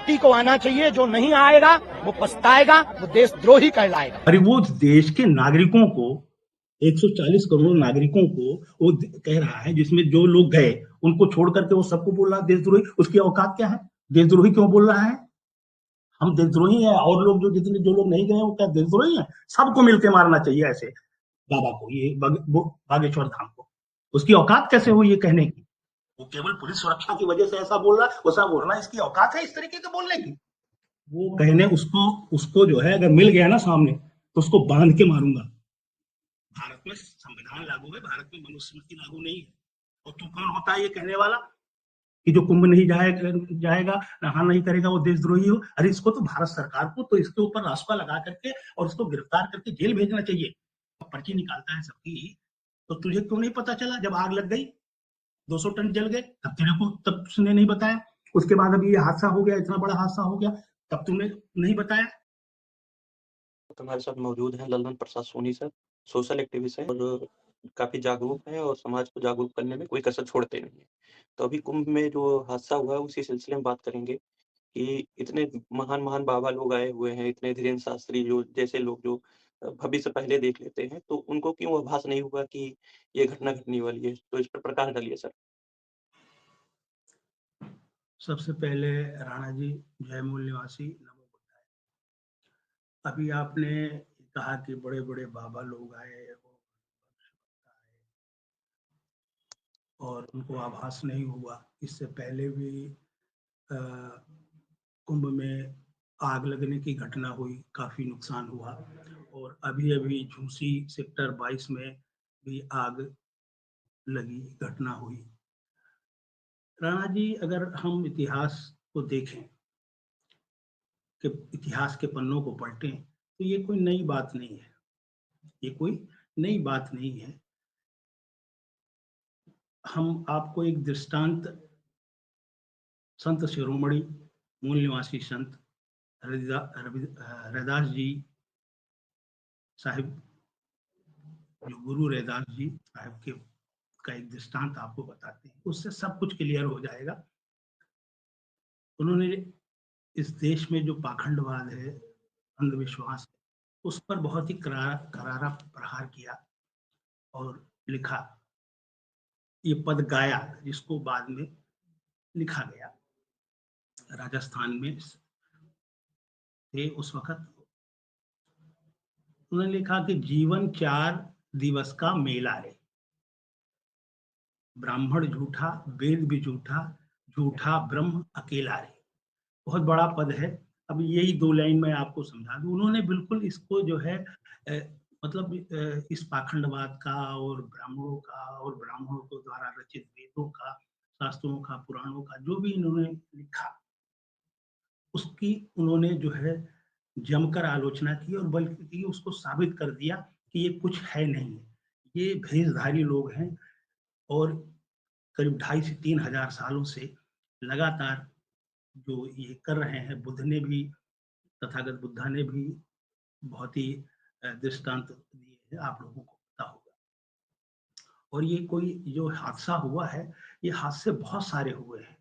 व्यक्ति को आना चाहिए, जो नहीं आएगा वो पछताएगा, वो देशद्रोही कहलाएगा। अरे वो देश के नागरिकों को, 140 करोड़ नागरिकों को वो कह रहा है, जिसमें जो लोग गए उनको छोड़ करके वो सबको बोल रहा है देशद्रोही। उसकी औकात क्या है? देशद्रोही क्यों बोल रहा है? हम देशद्रोही हैं, और लोग जो लोग नहीं गए वो क्या देशद्रोही हैं? सबको मिलके मारना चाहिए ऐसे बाबा को, ये बागेश्वर धाम को। उसकी औकात कैसे हुई ये कहने की? वो केवल पुलिस सुरक्षा की वजह से ऐसा बोल रहा है, वैसा बोल रहा है। इसकी औकात है इस तरीके के बोलने की? वो कहने उसको उसको जो है, अगर मिल गया ना सामने, तो उसको बांध के मारूंगा। भारत में संविधान लागू है, भारत में मनुस्मृति लागू नहीं है। और तू कौन होता है ये कहने वाला कि जो कुंभ नहीं जाएगा, नहा नहीं करेगा, वो देशद्रोही हो? अरे इसको तो भारत सरकार को तो इसके ऊपर रासुका लगा करके और इसको गिरफ्तार करके जेल भेजना चाहिए। पर्ची निकालता है सबकी, तो तुझे क्यों नहीं पता चला जब आग लग गई, 200 टन जल गए? तब तेरे को, तब तुमने नहीं बताया। उसके बाद अभी ये हादसा हो गया, इतना बड़ा हादसा हो गया, तब तुमने नहीं बताया। हमारे साथ मौजूद हैं ललन प्रसाद सोनी सर, सोशल एक्टिविस्ट हैं और काफ़ी जागरूक हैं और समाज को जागरूक करने में कोई कसर छोड़ते नहीं हैं। तो अभी कुंभ में जो हादसा हुआ है उसी सिलसिले में बात करेंगे कि इतने महान-महान बाबा लोग आए हुए हैं, इतने धीरेन्द्र शास्त्री जो जैसे लोग जो भविष्य पहले देख लेते हैं, तो उनको क्यों आभास नहीं हुआ कि ये घटना घटने वाली है? तो इस पर प्रकाश डालिए सर। सबसे पहले राणा जी, जय मूल निवासी, नमो बुद्धाय। अभी आपने कहा कि बड़े बड़े बाबा लोग आए और उनको आभास नहीं हुआ। इससे पहले भी कुंभ में आग लगने की घटना हुई, काफी नुकसान हुआ। और अभी अभी झूसी सेक्टर 22 में भी आग लगी, घटना हुई। राणा जी, अगर हम इतिहास को देखें, कि इतिहास के पन्नों को पलटें, तो ये कोई नई बात नहीं है। ये कोई नई बात नहीं है। हम आपको एक दृष्टांत, संत शिरोमणि मूल निवासी संत रैदास जी साहिब, जो गुरु रैदास जी साहिब के का एक दृष्टांत आपको बताते हैं, उससे सब कुछ क्लियर हो जाएगा। उन्होंने इस देश में जो पाखंडवाद है, अंधविश्वास है, उस पर बहुत ही करारा प्रहार किया और लिखा, ये पद गाया, जिसको बाद में लिखा गया। राजस्थान में थे उस वक्त। उन्होंने लिखा कि जीवन 4 दिवस का मेला रे, ब्राह्मण झूठा, वेद भी झूठा, झूठा ब्रह्म अकेला रे। बहुत बड़ा पद है। अब यही 2 लाइन मैं आपको समझा दूं। उन्होंने बिल्कुल इसको जो है मतलब इस पाखंडवाद का और ब्राह्मणों को द्वारा रचित वेदों का, शास्त्रों का, पुराणों का जो भी इन्होंने लिखा, उसकी उन्होंने जो है जमकर आलोचना की और बल्कि उसको साबित कर दिया कि ये कुछ है नहीं, ये भेषधारी लोग हैं। और करीब 2,500 से 3,000 सालों से लगातार जो ये कर रहे हैं, बुद्ध ने भी, तथागत बुद्धा ने भी बहुत ही दृष्टांत दिए हैं, आप लोगों को पता होगा। और ये कोई जो हादसा हुआ है, ये हादसे बहुत सारे हुए हैं।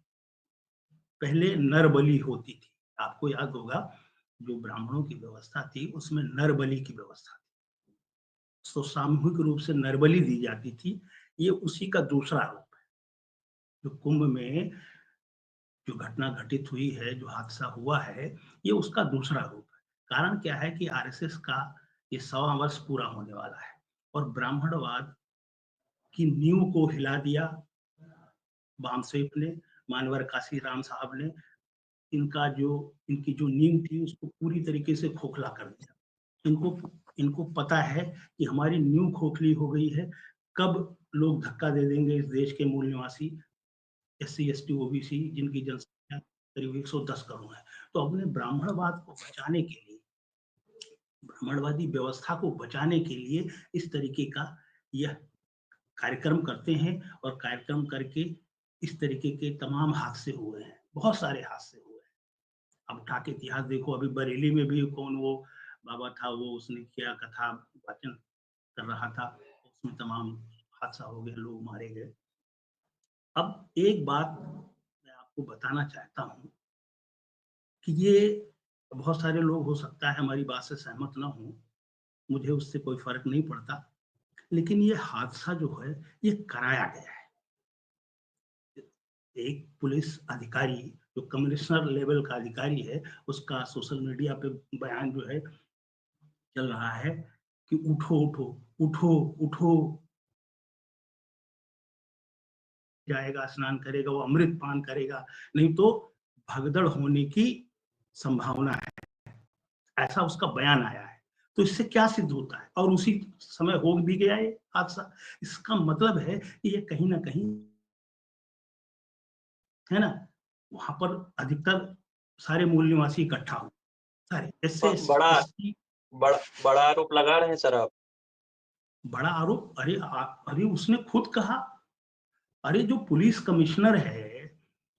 पहले नर बलि होती थी, आपको याद होगा, जो ब्राह्मणों की व्यवस्था थी उसमें नर बलि की व्यवस्था थी, तो सामूहिक रूप से नर बलि दी जाती थी। ये उसी का दूसरा रूप है। जो कुंभ में जो घटना घटित हुई है, जो हादसा हुआ है, ये उसका दूसरा रूप है। कारण क्या है कि आरएसएस का ये 100वां वर्ष पूरा होने वाला है और ब्राह्मणवाद की नींव को हिला दिया वामस्वेप ने, मानवर काशीराम साहब ने। इनकी जो नींव थी उसको पूरी तरीके से खोखला कर दिया। इनको पता है कि हमारी नींव खोखली हो गई है, कब लोग धक्का दे देंगे इस देश के मूल निवासी, एससी, एसटी, ओबीसी, जिनकी जनसंख्या करीब 110 करोड़ है। तो अपने ब्राह्मणवाद को बचाने के लिए, ब्राह्मणवादी व्यवस्था को बचाने के लिए इस तरीके का यह कार्यक्रम करते हैं। और कार्यक्रम करके इस तरीके के तमाम हादसे हुए हैं, बहुत सारे हादसे हुए हैं। अब उठा के इतिहास देखो, अभी बरेली में भी कौन वो बाबा था, वो उसने क्या कथा वाचन कर रहा था, उसमें तमाम हादसा हो गया, लोग मारे गए। अब एक बात मैं आपको बताना चाहता हूँ कि ये बहुत सारे लोग हो सकता है हमारी बात से सहमत ना हों, मुझे उससे कोई फ़र्क नहीं पड़ता, लेकिन ये हादसा जो है, ये कराया गया है। एक पुलिस अधिकारी जो कमिश्नर लेवल का अधिकारी है, उसका सोशल मीडिया पे बयान जो है चल रहा है कि उठो, उठो, उठो, उठो, जाएगा, स्नान करेगा, वो अमृत पान करेगा, नहीं तो भगदड़ होने की संभावना है। ऐसा उसका बयान आया है। तो इससे क्या सिद्ध होता है? और उसी समय हो भी गया ये हादसा। इसका मतलब है कि ये कहीं न कहीं, है ना? वहाँ पर अधिकतर सारे मूल निवासी इकट्ठा हुए, सारे। इससे बड़ा इसकी बड़ा बड़ा आरोप लगा रहे हैं सर आप। बड़ा आरोप, अरे उसने खुद कहा, अरे जो पुलिस कमिश्नर है,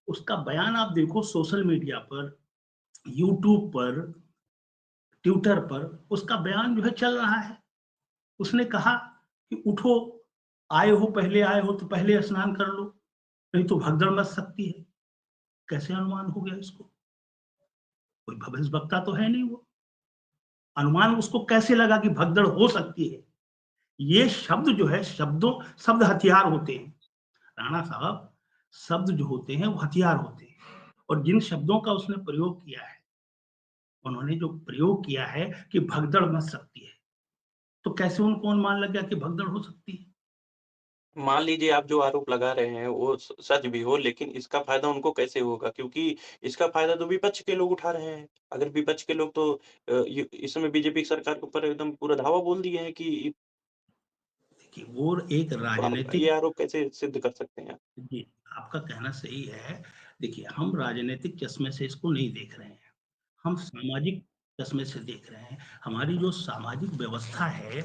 उसका बयान आप देखो सोशल मीडिया पर, यूट्यूब पर, ट्विटर पर उसका बयान जो है चल रहा है। उसने कहा कि उठो, आए हो तो पहले स्नान कर लो, नहीं तो भगदड़ मच सकती है। कैसे अनुमान हो गया इसको? कोई भविष्यवक्ता तो है नहीं वो। अनुमान उसको कैसे लगा कि भगदड़ हो सकती है? ये शब्द जो है, शब्द हथियार होते हैं। राणा साहब, शब्द जो होते हैं वो हथियार होते हैं, और जिन शब्दों का उसने प्रयोग किया है, उन्होंने जो प्रयोग किया है कि भगदड़ मच सकती है, तो कैसे उनको अनुमान लग गया कि भगदड़ हो सकती है? मान लीजिए आप जो आरोप लगा रहे हैं वो सच भी हो, लेकिन इसका फ़ायदा उनको कैसे होगा? क्योंकि इसका फ़ायदा तो विपक्ष के लोग उठा रहे हैं। अगर विपक्ष के लोग तो ये इस समय बीजेपी की सरकार के ऊपर एकदम पूरा धावा बोल दिए हैं कि देखिए, वो एक तो आप ये राजनीतिक, आरोप कैसे सिद्ध कर सकते हैं आप? जी, आपका कहना सही है। देखिए, हम राजनीतिक चश्मे से इसको नहीं देख रहे हैं, हम सामाजिक चश्मे से देख रहे हैं। हमारी जो सामाजिक व्यवस्था है,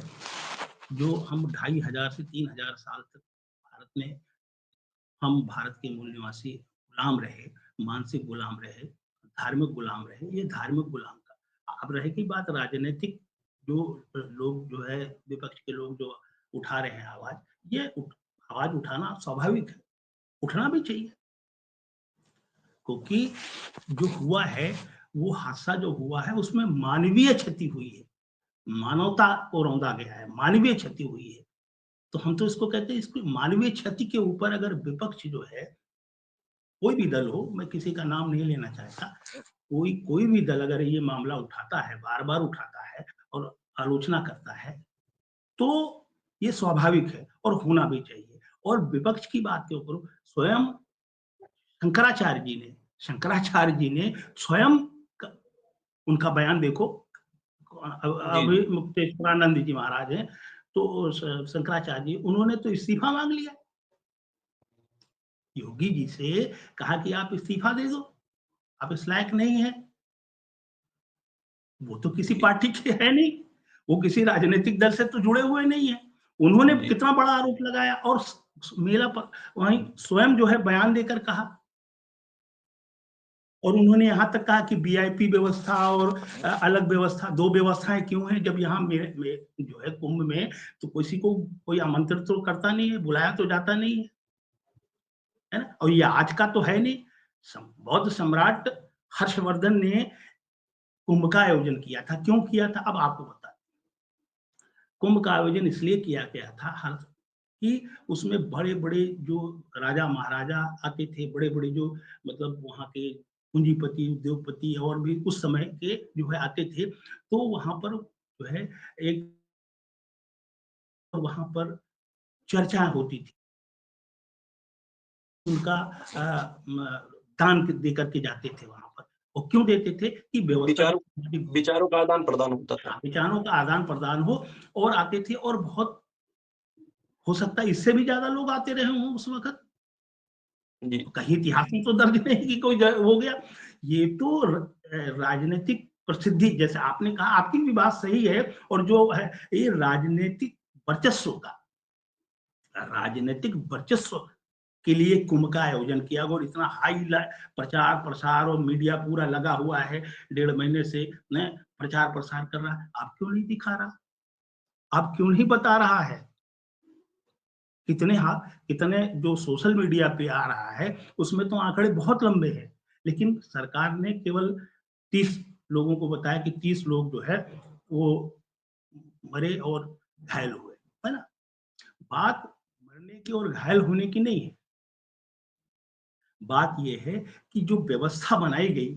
जो हम 2500 से 3000 साल तक भारत में, हम भारत के मूल निवासी गुलाम रहे, मानसिक गुलाम रहे, धार्मिक गुलाम रहे, ये धार्मिक गुलाम का। अब रहेगी बात राजनीतिक, जो लोग जो है, विपक्ष के लोग जो उठा रहे हैं आवाज़, ये आवाज़ उठाना स्वाभाविक है, उठना भी चाहिए। क्योंकि जो हुआ है, वो हादसा जो हुआ है, उसमें मानवीय क्षति हुई है, मानवता को रौंदा गया है, मानवीय क्षति हुई है। तो हम तो इसको कहते हैं, इसको मानवीय क्षति के ऊपर अगर विपक्ष जो है, कोई भी दल हो, मैं किसी का नाम नहीं लेना चाहता, कोई भी दल अगर ये मामला उठाता है, बार-बार उठाता है और आलोचना करता है, तो ये स्वाभाविक है और होना भी चाहिए। और विपक्ष की बात के ऊपर स्वयं शंकराचार्य जी ने स्वयं क उनका बयान देखो, जी, अभी जी। मुक्तेश्वरानंद जी महाराज हैं, तो शंकराचार्य जी, उन्होंने तो इस्तीफा माँग लिया। योगी जी से कहा कि आप इस्तीफा दे दो, आप इस लायक नहीं हैं। वो तो किसी जी, पार्टी के है नहीं, वो किसी राजनीतिक दल से तो जुड़े हुए नहीं हैं। उन्होंने जी। कितना बड़ा आरोप लगाया, और स स मेला प वहीं स्वयं जो है बयान देकर कहा, और उन्होंने यहाँ तक कहा कि वीआईपी व्यवस्था और अलग व्यवस्था, 2 व्यवस्थाएँ क्यों हैं? जब यहाँ में जो है कुंभ में, तो किसी को कोई आमंत्रित तो करता नहीं है, बुलाया तो जाता नहीं है ना? और ये आज का तो है नहीं। बौद्ध सम्राट हर्षवर्धन ने कुंभ का आयोजन किया था। क्यों किया था? अब आपको बता, कुंभ का आयोजन इसलिए किया गया था हर, कि उसमें बड़े-बड़े जो राजा-महाराजा आते थे, बड़े-बड़े जो मतलब वहाँ के पूंजीपति, उद्योगपति और भी उस समय के जो है आते थे, तो वहाँ पर जो है एक, वहाँ पर चर्चा होती थी। उनका म दान देकर के जाते थे वहाँ पर। और क्यों देते थे? कि व्यवस्था विचारों जो विचारों का आदान-प्रदान होता था। हाँ, विचारों का आदान-प्रदान हो, और आते थे, और बहुत हो सकता है इससे भी ज़्यादा लोग आते रहे हों उस वक़्त। जी, कहीं इतिहास में तो दर्ज नहीं कि कोई हो गया। ये तो राजनीतिक प्रसिद्धि, जैसे आपने कहा, आपकी भी बात सही है, और जो है ये राजनीतिक वर्चस्व के लिए कुंभ का आयोजन किया गया, और इतना प्रचार प्रसार और मीडिया पूरा लगा हुआ है, 1.5 महीने से न प्रचार प्रसार कर रहा है। आप क्यों नहीं दिखा रहा? आप क्यों नहीं बता रहा है? कितने जो सोशल मीडिया पे आ रहा है, उसमें तो आंकड़े बहुत लंबे हैं, लेकिन सरकार ने केवल 30 लोगों को बताया कि 30 लोग जो है वो मरे और घायल हुए, है ना? बात मरने की और घायल होने की नहीं है। बात ये है कि जो व्यवस्था बनाई गई,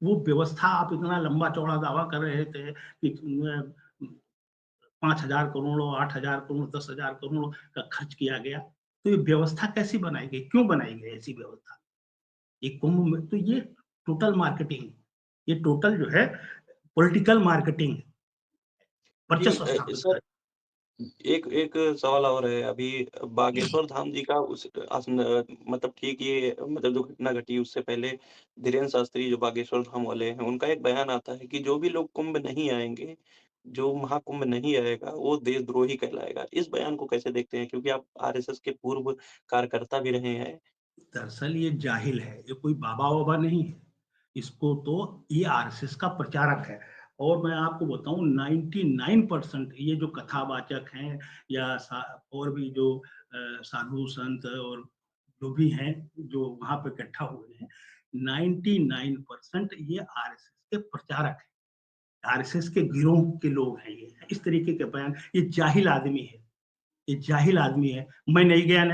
वो व्यवस्था आप इतना लंबा-चौड़ा दावा कर रहे थे कि 5,000 करोड़, 8,000 करोड़, 10,000 करोड़ का खर्च किया गया। तो ये व्यवस्था कैसी बनाई गई? क्यों बनाई गई ऐसी व्यवस्था? ये कुंभ में तो ये टोटल मार्केटिंग, ये टोटल जो है पॉलिटिकल मार्केटिंग, जी वर्चस्व स्थापित सर कर। एक एक सवाल और है अभी बागेश्वर धाम जी का मतलब ठीक ये मतलब जो घटना घटी उससे पहले धीरेन्द्र शास्त्री जो बागेश्वर धाम वाले हैं उनका एक बयान आता है कि जो भी लोग कुंभ नहीं आएंगे जो महाकुंभ नहीं आएगा वो देशद्रोही कहलाएगा। इस बयान को कैसे देखते हैं? क्योंकि आप आरएसएस के पूर्व कार्यकर्ता भी रहे हैं। दरअसल ये जाहिल है, ये कोई बाबा-वाबा नहीं है। इसको तो ये आरएसएस का प्रचारक है और मैं आपको बताऊँ 99% ये जो कथावाचक हैं या सा और भी जो साधु संत और जो भी हैं, जो वहाँ पे इकट्ठा हुए हैं, 99% ये आरएसएस के प्रचारक हैं। आरएसएस के गिरोह के लोग हैं ये। इस तरीके के बयान ये जाहिल आदमी है, ये जाहिल आदमी है। मैं नहीं गया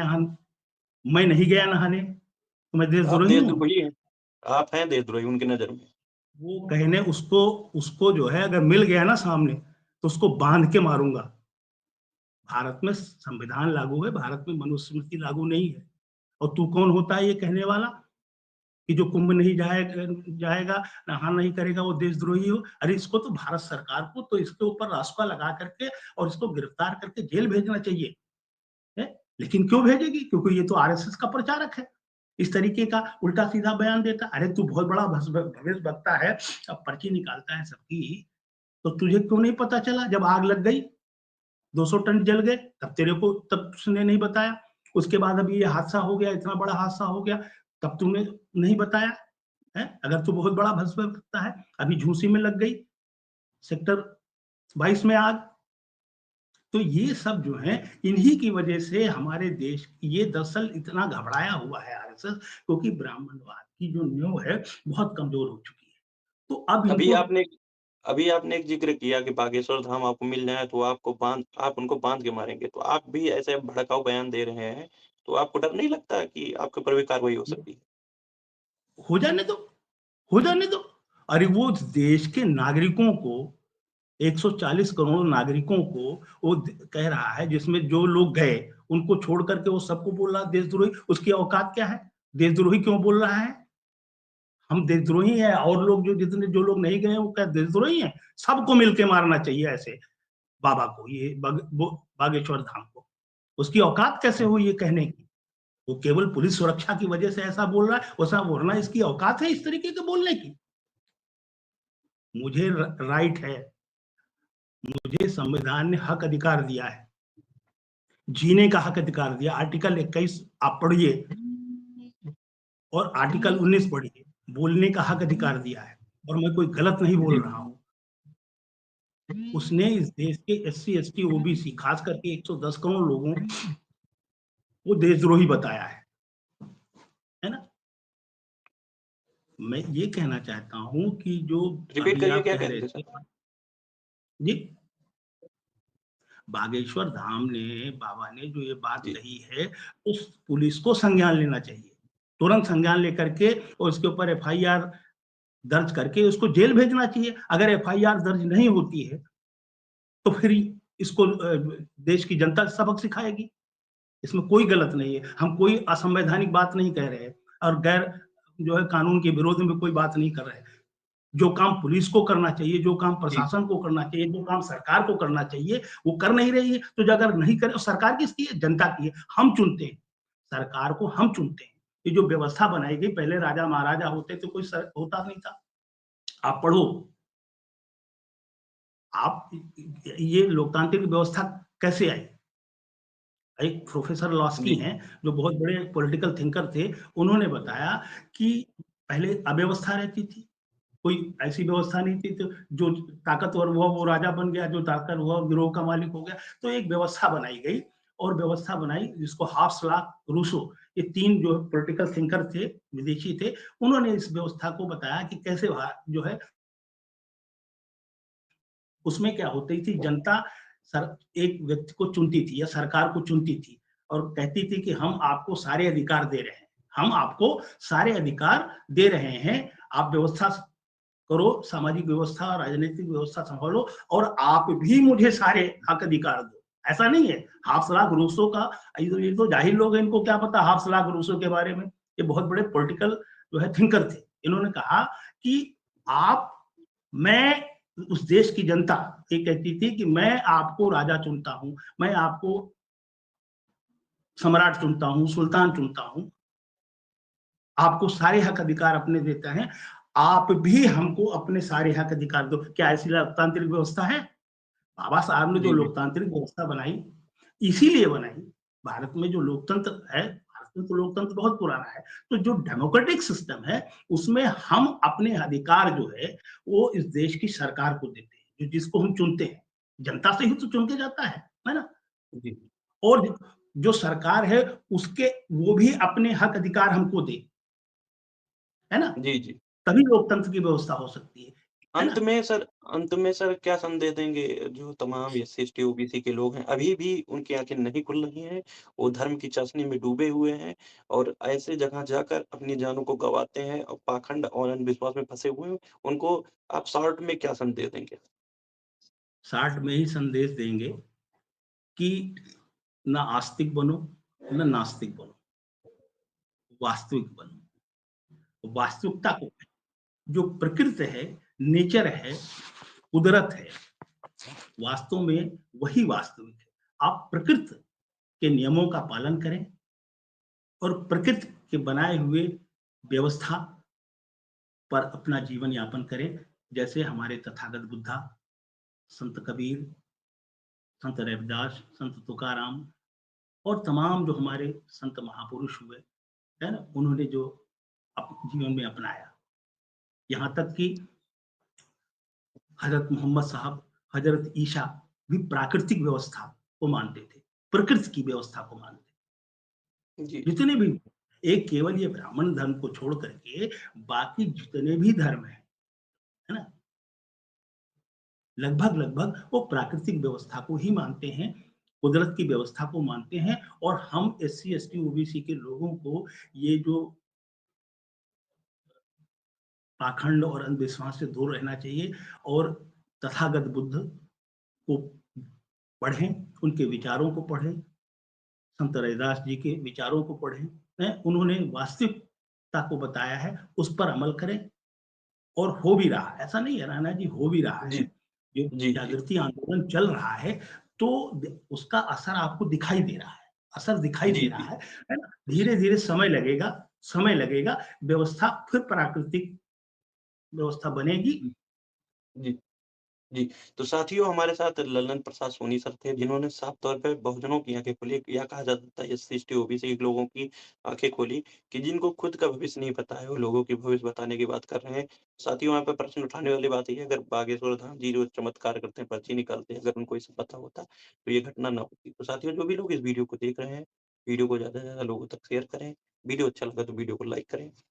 नहाने, तो मैं आप देशद्रोही हूँ? देशद्रोही हैं। आप हैं देशद्रोही उनकी नज़र में। वो कहने उसको उसको जो है अगर मिल गया ना सामने, तो उसको बाँध के मारूँगा। भारत में संविधान लागू है, भारत में मनुस्मृति लागू नहीं है। और तू कौन होता है ये कहने वाला कि जो कुंभ नहीं जाएगा, नहा नहीं करेगा वो देशद्रोही हो? अरे इसको तो भारत सरकार को तो इसके ऊपर रासुका लगा करके और इसको गिरफ्तार करके जेल भेजना चाहिए। है? लेकिन क्यों भेजेगी? क्योंकि ये तो आरएसएस का प्रचारक है। इस तरीके का उल्टा-सीधा बयान देता है। अरे तू बहुत बड़ा भविष्य वक्ता है, अब पर्ची निकालता है सबकी, तो तुझे क्यों नहीं पता चला जब आग लग गई, 200 टन जल गए, तब उसने नहीं बताया। उसके बाद अभी ये हादसा हो गया, इतना बड़ा हादसा हो गया, तब तूने नहीं बताया, हैं? अगर तू बहुत बड़ा भविष्य वक्ता है, अभी झूसी में लग गई, सेक्टर 22 में आग। तो ये सब जो है इन्हीं की वजह से हमारे देश ये दरअसल इतना घबराया हुआ है आरएसएस क्योंकि ब्राह्मणवाद की जो नींव है बहुत कमजोर हो चुकी है। तो अब अभी इनको आपने अभी आपने एक ज़िक्र किया कि बागेश्वर धाम आपको मिल जाए तो आप उनको बाँध के मारेंगे। तो आप भी ऐसे भड़काऊ बयान दे रहे हैं, तो आपको डर नहीं लगता कि आपके ऊपर भी कार्रवाई हो सकती है? हो जाने दो, हो जाने दो। अरे वो देश के नागरिकों को 140 करोड़ नागरिकों को वो कह रहा है जिसमें जो लोग गए उनको छोड़ करके वो सबको बोल रहा है देशद्रोही। उसकी औकात क्या है? देशद्रोही क्यों बोल रहा है? हम देशद्रोही हैं और लोग जो लोग नहीं गए वो क्या देशद्रोही हैं? सबको मिलके मारना चाहिए ऐसे बाबा को, ये बागेश्वर धाम को। उसकी औकात कैसे हुई ये कहने की? वो केवल पुलिस सुरक्षा की वजह से ऐसा बोल रहा है, वैसा बोलना इसकी औकात है इस तरीके के बोलने की? मुझे राइट है, मुझे संविधान ने हक अधिकार दिया है, जीने का हक अधिकार दिया। आर्टिकल 21 आप पढ़िए और आर्टिकल 19 पढ़िए, बोलने का हक अधिकार दिया है और मैं कोई गलत नहीं बोल रहा हूँ। उसने इस देश के एससी, एसटी, ओबीसी खास करके 110 करोड़ लोगों को देशद्रोही बताया है ना? मैं ये कहना चाहता हूँ कि जो रिपीट अभी करिए आप क्या कह कह रहे रहे थे थे सर? जी, बागेश्वर धाम ने बाबा ने जो ये बात जी। कही है, उस पुलिस को संज्ञान लेना चाहिए। तुरंत संज्ञान लेकर के और उसके ऊपर एफआईआर दर्ज करके उसको जेल भेजना चाहिए। अगर एफआईआर दर्ज नहीं होती है, तो फिर इसको देश की जनता सबक सिखाएगी। इसमें कोई गलत नहीं है। हम कोई असंवैधानिक बात नहीं कह रहे हैं और गैर जो है कानून के विरोध में कोई बात नहीं कर रहे हैं। जो काम पुलिस को करना चाहिए, जो काम जी। प्रशासन को करना चाहिए, जो काम सरकार को करना चाहिए, वो कर नहीं रही है। तो जो अगर नहीं करे, सरकार किसकी है? जनता की है। हम चुनते हैं, सरकार को हम चुनते हैं। ये जो व्यवस्था बनाई गई, पहले राजा महाराजा होते थे, कोई होता नहीं था। आप पढ़ो, आप ये लोकतांत्रिक व्यवस्था कैसे आई? एक प्रोफेसर लॉस्की जी। हैं, जो बहुत बड़े पॉलिटिकल थिंकर थे, उन्होंने बताया कि पहले अव्यवस्था रहती थी। कोई ऐसी व्यवस्था नहीं थी तो जो ताकतवर हुआ वो राजा बन गया, जो ताकतवर हुआ गिरोह का मालिक हो गया। तो एक व्यवस्था बनाई गई और व्यवस्था बनाई जिसको हाफ्स लॉ रूसो ये 3 जो पॉलिटिकल थिंकर थे, विदेशी थे, उन्होंने इस व्यवस्था को बताया कि कैसे जो है उसमें क्या होती थी, जनता सर एक व्यक्ति को चुनती थी या सरकार को चुनती थी और कहती थी कि हम आपको सारे अधिकार दे रहे हैं, हम आपको सारे अधिकार दे रहे हैं, आप व्यवस्था करो, सामाजिक व्यवस्था और राजनीतिक व्यवस्था संभालो और आप भी मुझे सारे हक अधिकार दो। ऐसा नहीं है, हाफिज़ रूसो का ये तो जाहिल लोग हैं, इनको क्या पता हाफिज़ रूसो के बारे में। ये बहुत बड़े पॉलिटिकल जो है थिंकर थे। इन्होंने कहा कि आप मैं उस देश की जनता ये कहती थी कि मैं आपको राजा चुनता हूँ, मैं आपको सम्राट चुनता हूँ, सुल्तान चुनता हूँ, आपको सारे हक अधिकार अपने देता है, आप भी हमको अपने सारे हक अधिकार दो। क्या ऐसी लोकतांत्रिक व्यवस्था है? बाबा साहब ने जो जी, जी। लोकतांत्रिक व्यवस्था बनाई, इसीलिए बनाई। भारत में जो लोकतंत्र है, भारत में तो लोकतंत्र बहुत पुराना है। तो जो डेमोक्रेटिक सिस्टम है, उसमें हम अपने अधिकार जो है, वो इस देश की सरकार को देते हैं, जो जिसको हम चुनते हैं। जनता से ही तो चुन के जाता है ना? जी। और जो सरकार है, उसके वो भी अपने हक अधिकार हमको दे, है ना? जी, जी। तभी लोकतंत्र की व्यवस्था हो सकती है अंत ना? में सर अंत में सर क्या संदेश देंगे जो तमाम एससी, एसटी, ओबीसी के लोग हैं, अभी भी उनकी आँखें नहीं खुल रही हैं, वो धर्म की चाशनी में डूबे हुए हैं और ऐसे जगह जाकर अपनी जानों को गँवाते हैं और पाखंड और अंधविश्वास में फँसे हुए हैं, उनको आप शॉर्ट में क्या संदेश देंगे? 60 में ही संदेश देंगे कि ना आस्तिक बनो, ना नास्तिक बनो, वास्तविक बनो। वास्तविकता को जो प्रकृति है, नेचर है, कुदरत है, वास्तव में वही वास्तविक है। आप प्रकृति के नियमों का पालन करें और प्रकृति के बनाए हुए व्यवस्था पर अपना जीवन यापन करें। जैसे हमारे तथागत बुद्धा, संत कबीर, संत रविदास, संत तुकाराम और तमाम जो हमारे संत महापुरुष हुए, है ना? उन्होंने जो जीवन में अपनाया। यहाँ तक कि हज़रत मोहम्मद साहब, हज़रत ईसा भी प्राकृतिक व्यवस्था को मानते थे, प्रकृति की व्यवस्था को मानते जी, थे। जितने भी एक केवल ये ब्राह्मण धर्म को छोड़ करके बाकी जितने भी धर्म हैं, है ना? लगभग वो प्राकृतिक व्यवस्था को ही मानते हैं, कुदरत की व्यवस्था को मानते हैं और हम एससी, एसटी, ओबीसी के लोगों को ये जो पाखंड और अंधविश्वास से दूर रहना चाहिए और तथागत बुद्ध को पढ़ें, उनके विचारों को पढ़ें, संत रैदास जी के विचारों को पढ़ें, उन्होंने वास्तविकता को बताया है, उस पर अमल करें और हो भी रहा है। ऐसा नहीं है राणा जी, हो भी रहा जी, है। जो जी, जी, जागृति आंदोलन चल रहा है, तो उसका असर आपको दिखाई दे रहा है, असर दिखाई दे जी, रहा जी, है ना? धीरे-धीरे समय लगेगा, व्यवस्था फिर प्राकृतिक व्यवस्था बनेगी। जी। जी, तो साथियों हमारे साथ लल्लन प्रसाद सोनी सर थे जिन्होंने साफ तौर पे बहुजनों की आँखें खोली या कहा जा सकता है एससी, एसटी, ओबीसी के लोगों की आँखें खोली कि जिनको खुद का भविष्य नहीं पता है, वो लोगों की भविष्य बताने की बात कर रहे हैं। साथियों यहाँ पे प्रश्न उठाने वाली बात ये है अगर बागेश्वर धाम जी जो चमत्कार करते हैं, पर्ची निकालते हैं, अगर उनको ये सब पता होता तो ये घटना ना होती। तो साथियों जो भी लोग इस वीडियो को देख रहे हैं, वीडियो को ज़्यादा से ज़्यादा लोगों तक शेयर करें। वीडियो अच्छा लगा तो वीडियो को लाइक करें।